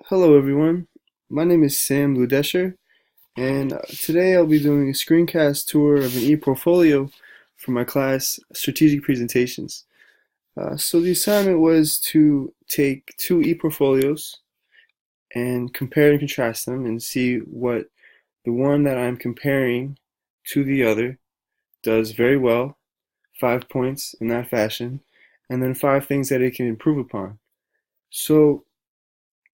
Hello everyone, my name is Sam Ludesher, and today I'll be doing a screencast tour of an ePortfolio for my class, Strategic Presentations. So the assignment was to take two ePortfolios and compare and contrast them and see what the one that I'm comparing to the other does very well, 5 points in that fashion, and then 5 things that it can improve upon. So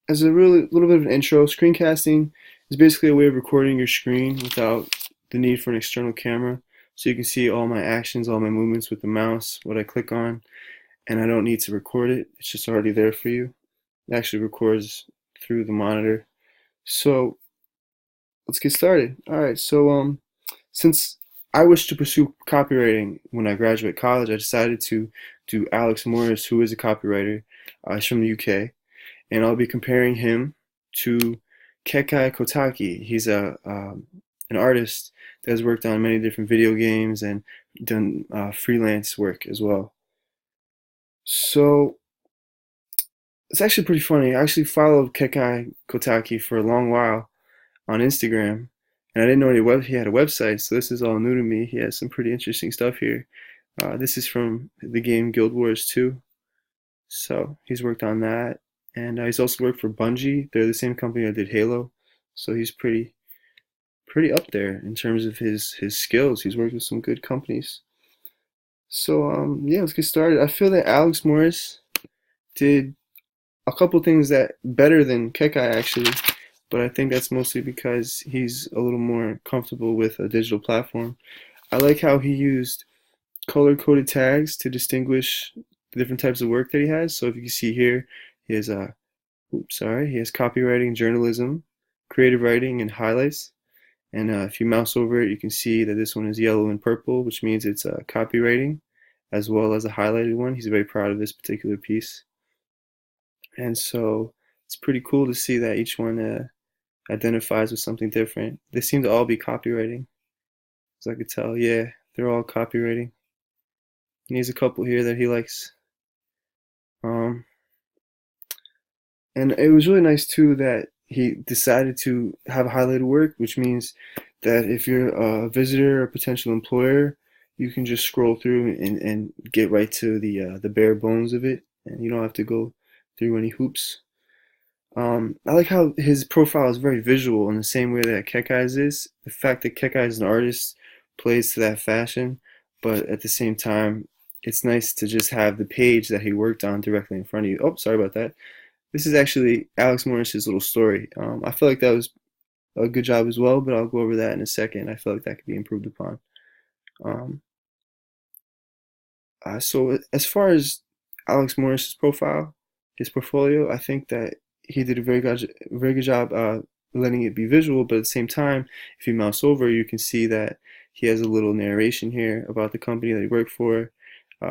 as a really little bit of an intro, screencasting is basically a way of recording your screen without the need for an external camera. So you can see all my actions, all my movements with the mouse, what I click on, and I don't need to record it. It's just already there for you. It actually records through the monitor. So let's get started. All right, so since I wish to pursue copywriting when I graduate college, I decided to do Alex Morris, who is a copywriter. He's from the UK, and I'll be comparing him to Kekai Kotaki. He's an artist that has worked on many different video games and done freelance work as well. So it's actually pretty funny. I actually followed Kekai Kotaki for a long while on Instagram, and I didn't know he had a website, so this is all new to me. He has some pretty interesting stuff here. This is from the game Guild Wars 2, so he's worked on that. And he's also worked for Bungie. They're the same company that did Halo, so he's pretty up there in terms of his skills. He's worked with some good companies. So yeah, let's get started. I feel that Alex Morris did a couple things that better than Kekai actually, but I think that's mostly because he's a little more comfortable with a digital platform. I like how he used color-coded tags to distinguish the different types of work that he has. So if you can see here, he has he has copywriting, journalism, creative writing, and highlights. And if you mouse over it, you can see that this one is yellow and purple, which means it's copywriting, as well as a highlighted one. He's very proud of this particular piece. And so it's pretty cool to see that each one identifies with something different. They seem to all be copywriting, as I could tell. Yeah, they're all copywriting. And he's a couple here that he likes. Um, And it was really nice too that he decided to have highlighted work, which means that if you're a visitor or potential employer, you can just scroll through and get right to the bare bones of it, and you don't have to go through any hoops. I like how his profile is very visual in the same way that Kekai's is. The fact that Kekai is an artist plays to that fashion, but at the same time, it's nice to just have the page that he worked on directly in front of you. Oh, sorry about that. This is actually Alex Morris's little story. I feel like that was a good job as well, but I'll go over that in a second. I feel like that could be improved upon. Um, so as far as Alex Morris's profile, his portfolio, I think that he did a very good job letting it be visual, but at the same time, if you mouse over, you can see that he has a little narration here about the company that he worked for.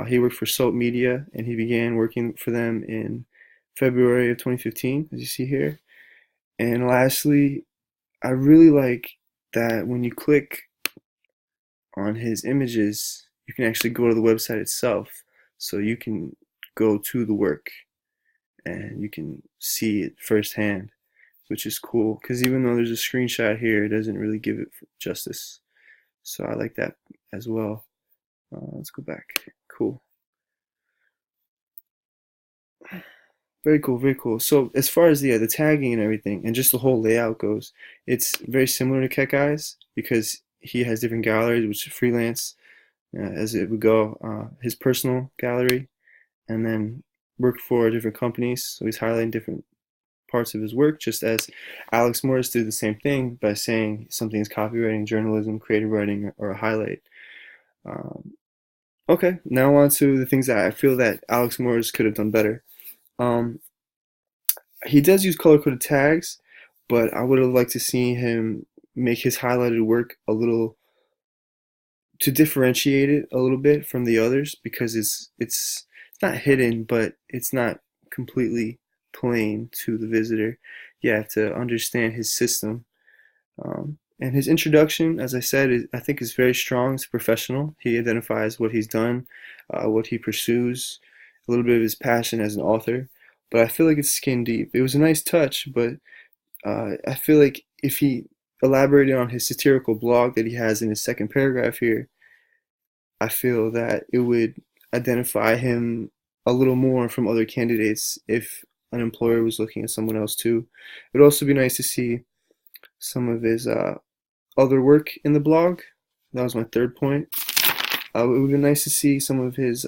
He worked for Salt Media, and he began working for them in February of 2015, as you see here. And lastly, I really like that when you click on his images, you can actually go to the website itself. So you can go to the work and you can see it firsthand, which is cool. Because even though there's a screenshot here, it doesn't really give it justice. So I like that as well. Let's go back. Cool. Very cool, very cool. So as far as the tagging and everything, and just the whole layout goes, it's very similar to Kekai's because he has different galleries, which is freelance, as it would go, his personal gallery, and then worked for different companies. So he's highlighting different parts of his work, just as Alex Morris did the same thing by saying something is copywriting, journalism, creative writing, or a highlight. Um, okay, now on to the things that I feel that Alex Morris could have done better. Um, he does use color-coded tags, but I would have liked to see him make his highlighted work a little to differentiate it a little bit from the others because it's not hidden, but it's not completely plain to the visitor. You have to understand his system. And his introduction, as I said, I think is very strong. It's professional. He identifies what he's done, what he pursues, a little bit of his passion as an author. but I feel like it's skin deep. It was a nice touch, but I feel like if he elaborated on his satirical blog that he has in his second paragraph here, I feel that it would identify him a little more from other candidates if an employer was looking at someone else too. It would also be nice to see some of his other work in the blog. That was my third point. It would be nice to see some of his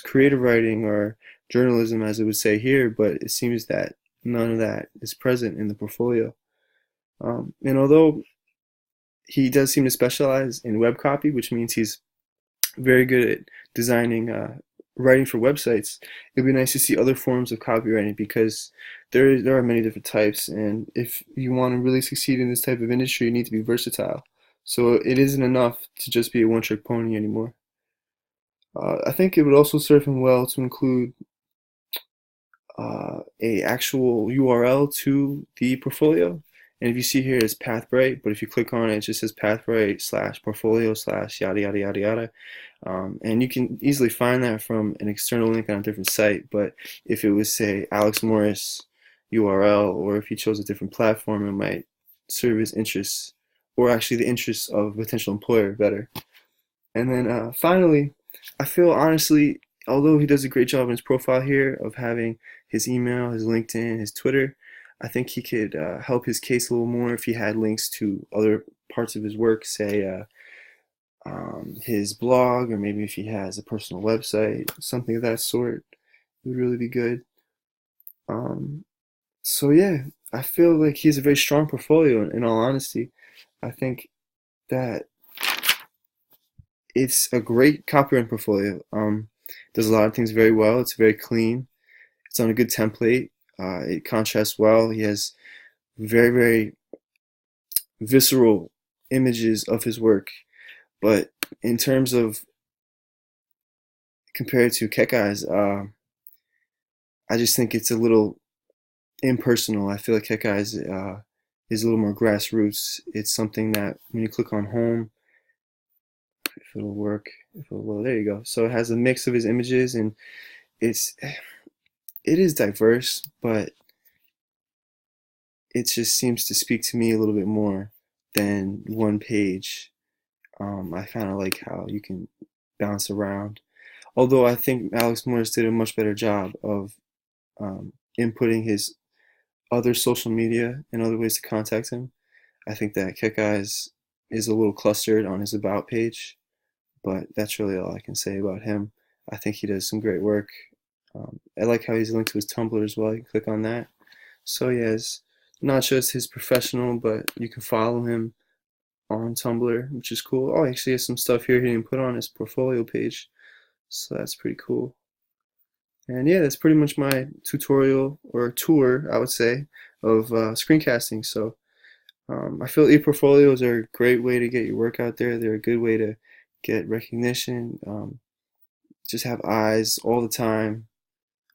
creative writing or journalism, as it would say here, but it seems that none of that is present in the portfolio. And although he does seem to specialize in web copy, which means he's very good at designing, writing for websites, it'd be nice to see other forms of copywriting because there are many different types, and if you want to really succeed in this type of industry, you need to be versatile. So it isn't enough to just be a one-trick pony anymore. I think it would also serve him well to include a actual URL to the portfolio. And if you see here, it's Pathbright, but if you click on it, it just says Pathbright slash portfolio slash yada yada yada yada. And you can easily find that from an external link on a different site. But if it was, say, Alex Morris URL, or if he chose a different platform, it might serve his interests, or actually the interests of a potential employer better. And then finally, I feel honestly, although he does a great job in his profile here of having his email, his LinkedIn, his Twitter, I think he could help his case a little more if he had links to other parts of his work, say his blog, or maybe if he has a personal website, something of that sort. It would really be good. Um, so yeah, I feel like he has a very strong portfolio. In all honesty, I think that it's a great copywriting portfolio. Does a lot of things very well. It's very clean. It's on a good template. It contrasts well. He has very visceral images of his work. But in terms of compared to Kekai's, I just think it's a little impersonal. I feel like Kekai's is a little more grassroots. It's something that when you click on home, if it'll work, if it'll load, there you go. So it has a mix of his images, and it's it is diverse, but it just seems to speak to me a little bit more than one page. I kind of like how you can bounce around. Although I think Alex Morris did a much better job of inputting his other social media and other ways to contact him. I think that Kekai's is a little clustered on his about page, but that's really all I can say about him. I think he does some great work. I like how he's linked to his Tumblr as well. You can click on that. So he has not just his professional, but you can follow him on Tumblr, which is cool. Oh, he actually has some stuff here he didn't put on his portfolio page, so that's pretty cool. And yeah, that's pretty much my tutorial or tour, I would say, of screencasting. So I feel ePortfolios are a great way to get your work out there. They're a good way to get recognition. Just have eyes all the time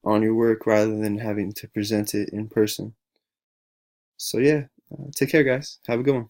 on your work rather than having to present it in person. So yeah, take care, guys. Have a good one.